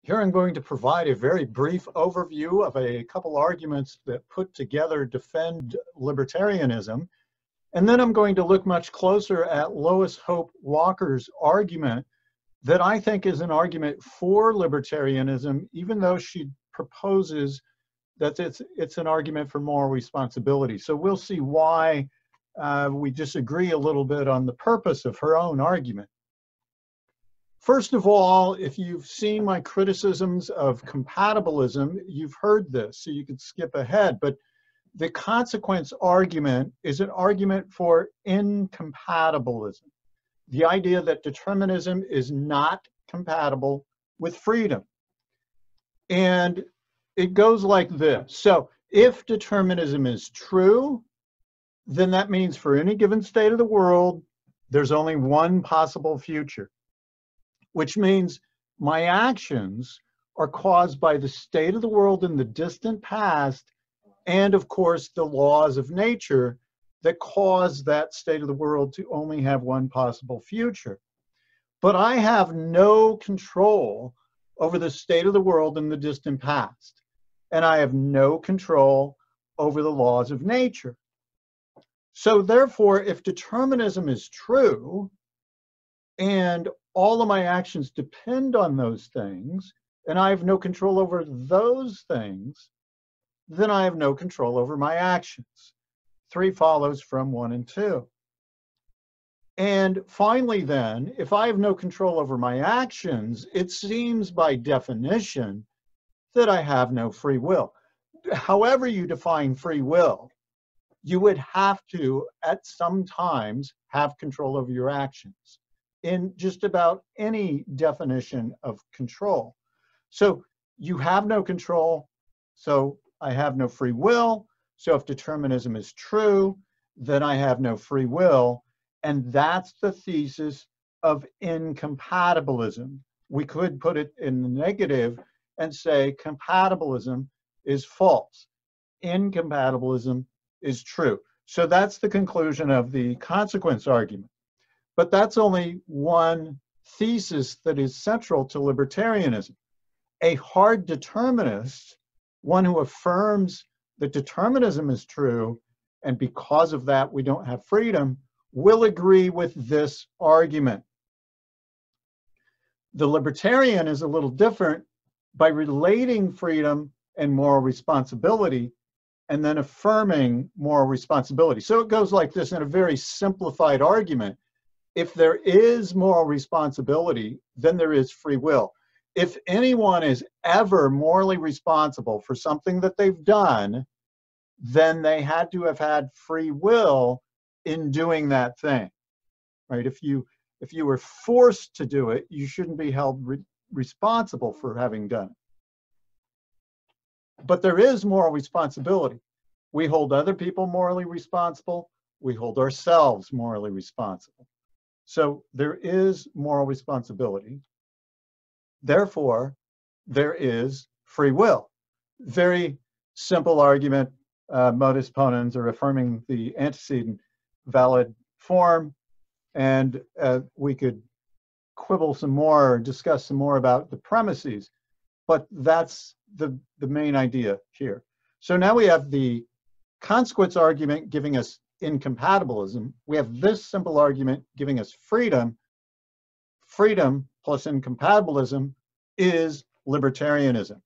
Here I'm going to provide a very brief overview of a couple arguments that put together defend libertarianism. And then I'm going to look much closer at Lois Walker's argument that I think is an argument for libertarianism, even though she proposes that it's an argument for moral responsibility. So we'll see why we disagree a little bit on the purpose of her own argument. First of all, if you've seen my criticisms of compatibilism, you've heard this, so you could skip ahead. But the consequence argument is an argument for incompatibilism, the idea that determinism is not compatible with freedom. And it goes like this. So if determinism is true, then that means for any given state of the world, there's only one possible future, which means my actions are caused by the state of the world in the distant past and, of course, the laws of nature that cause that state of the world to only have one possible future. But I have no control over the state of the world in the distant past, and I have no control over the laws of nature. So therefore, if determinism is true, and all of my actions depend on those things, and I have no control over those things, then I have no control over my actions. 3 follows from 1 and 2. And finally then, if I have no control over my actions, it seems by definition that I have no free will. However you define free will, you would have to, at some times, have control over your actions in just about any definition of control. So you have no control, so I have no free will. So if determinism is true, then I have no free will. And that's the thesis of incompatibilism. We could put it in the negative and say compatibilism is false. Incompatibilism is true. So that's the conclusion of the consequence argument. But that's only one thesis that is central to libertarianism. A hard determinist, one who affirms that determinism is true, and because of that we don't have freedom, will agree with this argument. The libertarian is a little different by relating freedom and moral responsibility and then affirming moral responsibility. So it goes like this in a very simplified argument. If there is moral responsibility, then there is free will. If anyone is ever morally responsible for something that they've done, then they had to have had free will in doing that thing, right? If you were forced to do it, you shouldn't be held responsible for having done it. But there is moral responsibility. We hold other people morally responsible. We hold ourselves morally responsible. So there is moral responsibility. Therefore, there is free will. Very simple argument. Modus ponens are affirming the antecedent valid form. And we could quibble some more, or discuss some more about the premises, but that's the main idea here. So now we have the consequence argument giving us incompatibilism. We have this simple argument giving us freedom. Freedom plus incompatibilism is libertarianism.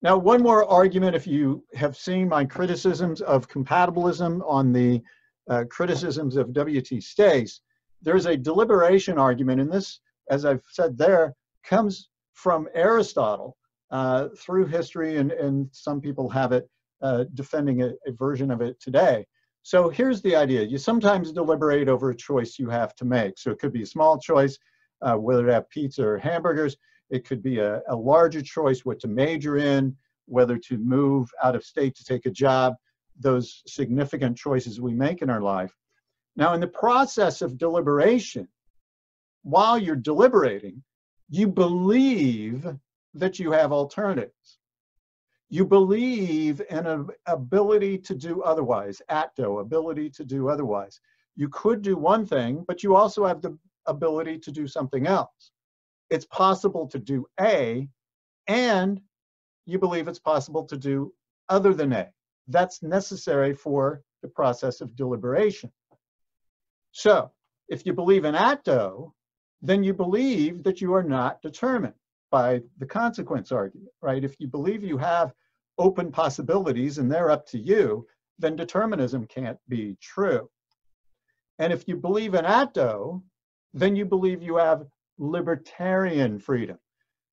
Now, one more argument, if you have seen my criticisms of compatibilism on the criticisms of W.T. Stace, there's a deliberation argument, and this, as I've said there, comes from Aristotle through history, and some people have it defending a version of it today. So here's the idea. You sometimes deliberate over a choice you have to make. So it could be a small choice, whether to have pizza or hamburgers. It could be a larger choice, what to major in, whether to move out of state to take a job, those significant choices we make in our life. Now, in the process of deliberation, while you're deliberating, you believe that you have alternatives. You believe in an ability to do otherwise, atto, ability to do otherwise. You could do one thing, but you also have the ability to do something else. It's possible to do A and you believe it's possible to do other than A. That's necessary for the process of deliberation. So if you believe in atto, then you believe that you are not determined by the consequence argument, right? If you believe you have open possibilities and they're up to you, then determinism can't be true. And if you believe in atto, then you believe you have libertarian freedom.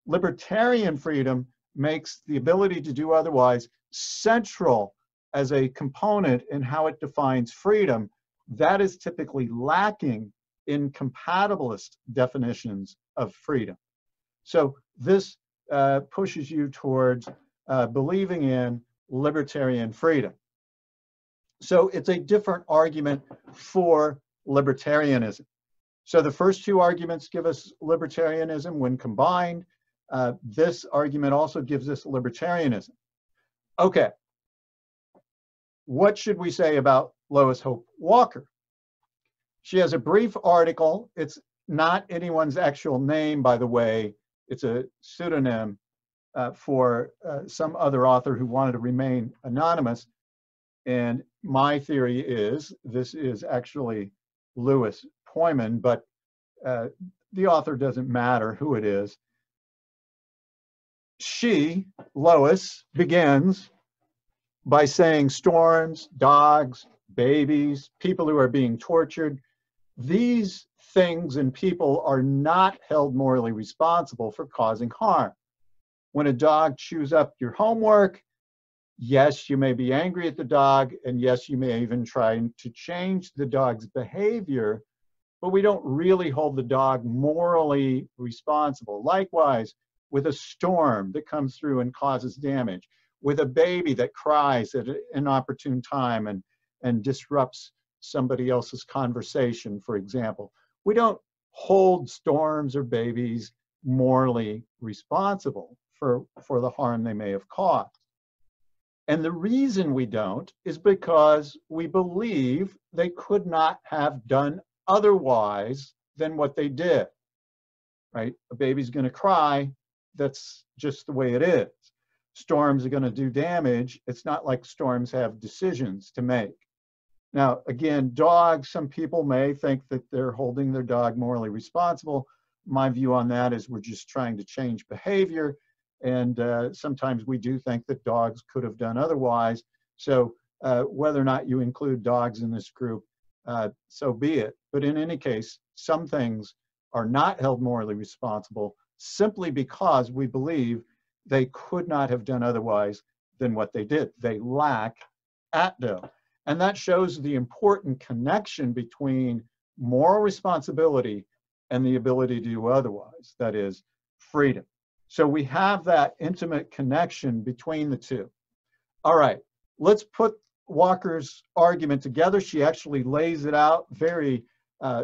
Libertarian freedom makes the ability to do otherwise central as a component in how it defines freedom. That is typically lacking in compatibilist definitions of freedom. So this pushes you towards believing in libertarian freedom. So it's a different argument for libertarianism. So the first two arguments give us libertarianism when combined. This argument also gives us libertarianism. Okay, what should we say about Lois Hope Walker? She has a brief article. It's not anyone's actual name, by the way. It's a pseudonym for some other author who wanted to remain anonymous. And my theory is this is actually Louis Poyman, but the author doesn't matter who it is. She, Lois, begins by saying storms, dogs, babies, people who are being tortured, these things and people are not held morally responsible for causing harm. When a dog chews up your homework, yes, you may be angry at the dog, and yes, you may even try to change the dog's behavior, but we don't really hold the dog morally responsible. Likewise, with a storm that comes through and causes damage, with a baby that cries at an inopportune time and disrupts somebody else's conversation, for example. We don't hold storms or babies morally responsible for the harm they may have caused. And the reason we don't is because we believe they could not have done otherwise than what they did, right? A baby's going to cry. That's just the way it is. Storms are going to do damage. It's not like storms have decisions to make. Now, again, dogs, some people may think that they're holding their dog morally responsible. My view on that is we're just trying to change behavior. And sometimes we do think that dogs could have done otherwise. So whether or not you include dogs in this group, so be it. But in any case, some things are not held morally responsible simply because we believe they could not have done otherwise than what they did. They lack atto. And that shows the important connection between moral responsibility and the ability to do otherwise, that is, freedom. So we have that intimate connection between the two. All right, let's put Walker's argument together. She actually lays it out very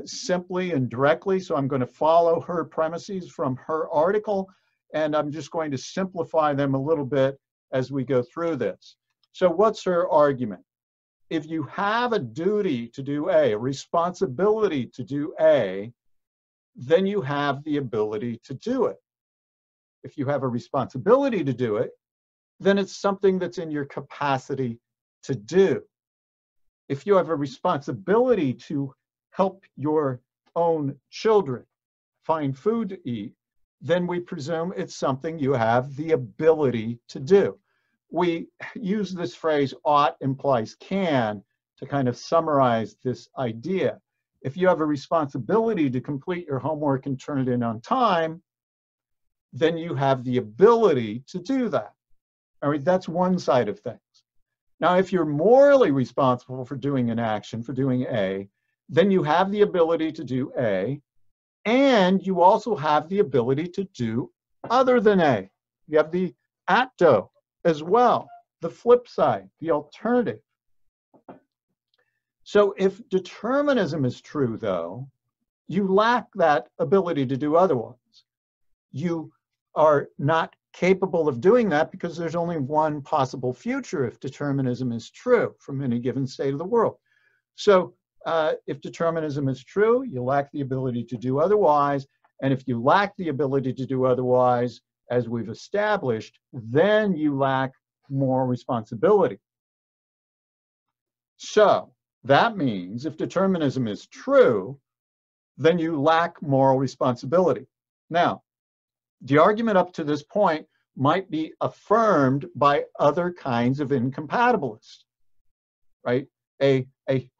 simply and directly. So I'm going to follow her premises from her article, and I'm just going to simplify them a little bit as we go through this. So what's her argument? If you have a duty to do A, a responsibility to do A, then you have the ability to do it. If you have a responsibility to do it, then it's something that's in your capacity to do. If you have a responsibility to help your own children find food to eat, then we presume it's something you have the ability to do. We use this phrase, ought implies can, to kind of summarize this idea. If you have a responsibility to complete your homework and turn it in on time, then you have the ability to do that. All right, that's one side of things. Now, if you're morally responsible for doing an action, for doing A, then you have the ability to do A, and you also have the ability to do other than A. You have the atto as well, the flip side, the alternative. So if determinism is true, though, you lack that ability to do otherwise. You are not capable of doing that because there's only one possible future if determinism is true from any given state of the world. So if determinism is true, you lack the ability to do otherwise. And if you lack the ability to do otherwise, as we've established, then you lack moral responsibility. So that means if determinism is true, then you lack moral responsibility. Now, the argument up to this point might be affirmed by other kinds of incompatibilists, right? A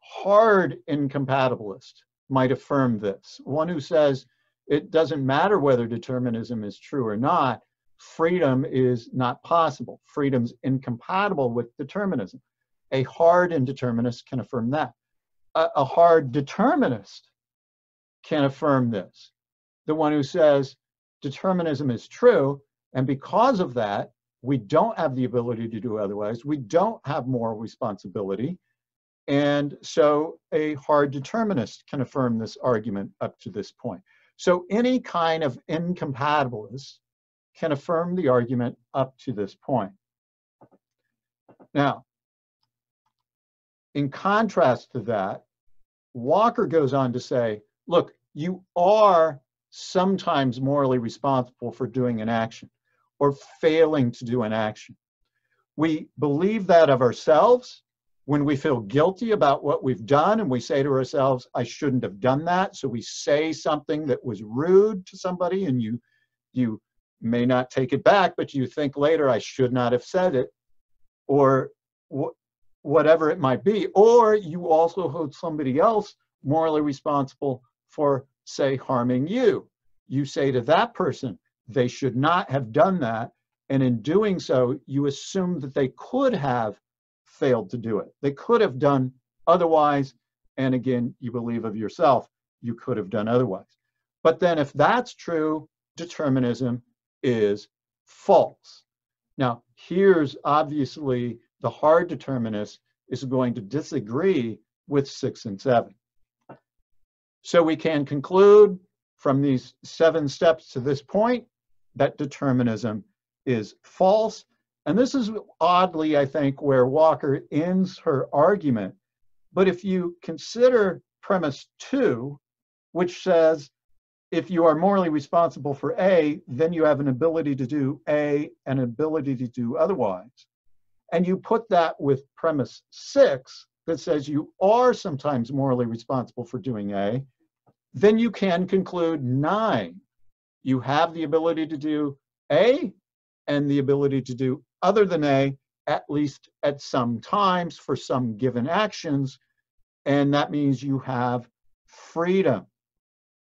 hard incompatibilist might affirm this. One who says it doesn't matter whether determinism is true or not, freedom is not possible. Freedom's incompatible with determinism. A hard indeterminist can affirm that. A hard determinist can affirm this. The one who says determinism is true, and because of that, we don't have the ability to do otherwise. We don't have moral responsibility. And so a hard determinist can affirm this argument up to this point. So any kind of incompatibilist can affirm the argument up to this point. Now, in contrast to that, Walker goes on to say, look, you are sometimes morally responsible for doing an action or failing to do an action. We believe that of ourselves when we feel guilty about what we've done and we say to ourselves, I shouldn't have done that. So we say something that was rude to somebody and you may not take it back, but you think later, I should not have said it, or whatever it might be. Or you also hold somebody else morally responsible for, say, harming you. You say to that person, they should not have done that. And in doing so, you assume that they could have failed to do it. They could have done otherwise. And again, you believe of yourself, you could have done otherwise. But then if that's true, determinism is false. Now, here's obviously the hard determinist is going to disagree with 6 and 7. So we can conclude from these 7 steps to this point that determinism is false. And this is oddly, I think, where Walker ends her argument. But if you consider premise 2, which says, if you are morally responsible for A, then you have an ability to do A and an ability to do otherwise. And you put that with premise 6 that says you are sometimes morally responsible for doing A, then you can conclude 9. You have the ability to do A and the ability to do other than A, at least at some times for some given actions. And that means you have freedom.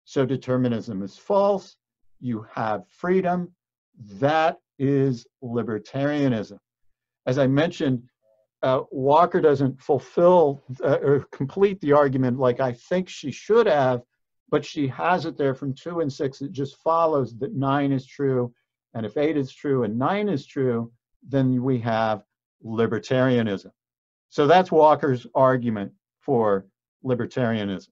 So determinism is false. You have freedom. That is libertarianism. As I mentioned, Walker doesn't fulfill or complete the argument like I think she should have, but she has it there from 2 and 6. It just follows that 9 is true. And if 8 is true and 9 is true, then we have libertarianism. So that's Walker's argument for libertarianism.